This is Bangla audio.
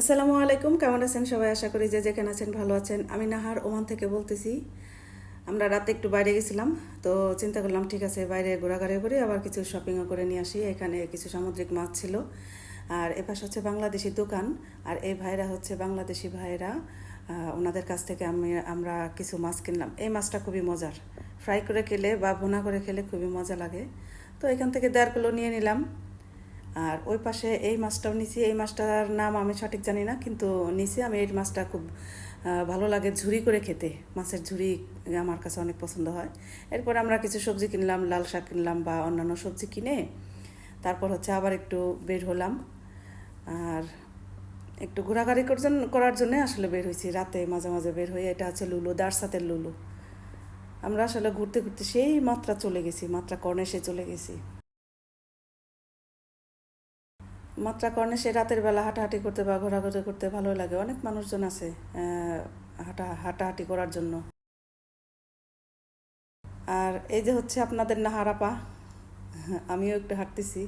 আসসালামু আলাইকুম, কেমন আছেন সবাই? আশা করি যে যেখানে আছেন ভালো আছেন। আমি নাহার ওমান থেকে বলতেছি। আমরা রাতে একটু বাইরে গেছিলাম, তো চিন্তা করলাম ঠিক আছে বাইরে ঘোরাঘুরি করে আবার কিছু শপিংও করে নিয়ে আসি। এখানে কিছু সামুদ্রিক মাছ ছিল, আর এপাশ হচ্ছে বাংলাদেশি দোকান। আর এই ভাইরা হচ্ছে বাংলাদেশি ভাইরা, ওনাদের কাছ থেকে আমরা কিছু মাছ কিনলাম। এই মাছটা খুবই মজার, ফ্রাই করে খেলে বা ভুনা করে খেলে খুবই মজা লাগে। তো এখান থেকে 1.5 কিলো নিয়ে নিলাম। আর ওই পাশে এই মাছটাও নিছি। এই মাছটার নাম আমি সঠিক জানি না, কিন্তু নিছি আমি। এই মাছটা খুব ভালো লাগে ঝুরি করে খেতে। মাছের ঝুরি আমার কাছে অনেক পছন্দ হয়। এরপর আমরা কিছু সবজি কিনলাম, লাল শাক কিনলাম বা অন্যান্য সবজি কিনে তারপর হচ্ছে আবার একটু বের হলাম। আর একটু ঘোরাঘুরি করার জন্য আসলে বের হয়েছি রাতে, মাঝে মাঝে বের হয়ে। এটা হচ্ছে লুলু, দারসাতের লুলু। আমরা আসলে ঘুরতে ঘুরতে সেই মাত্রা চলে গেছি, মাত্রা কর্নেশে চলে গেছি। মাত্রা কর্নেশে রাতের বেলা হাঁটাহাঁটি করতে বা ঘোরাঘুরি করতে ভালো লাগে। অনেক মানুষজন আছে হাঁটাহাঁটি করার জন্য। আর এই যে হচ্ছে আপনাদের নাহার আপা, আমিও একটু হাঁটতেছি।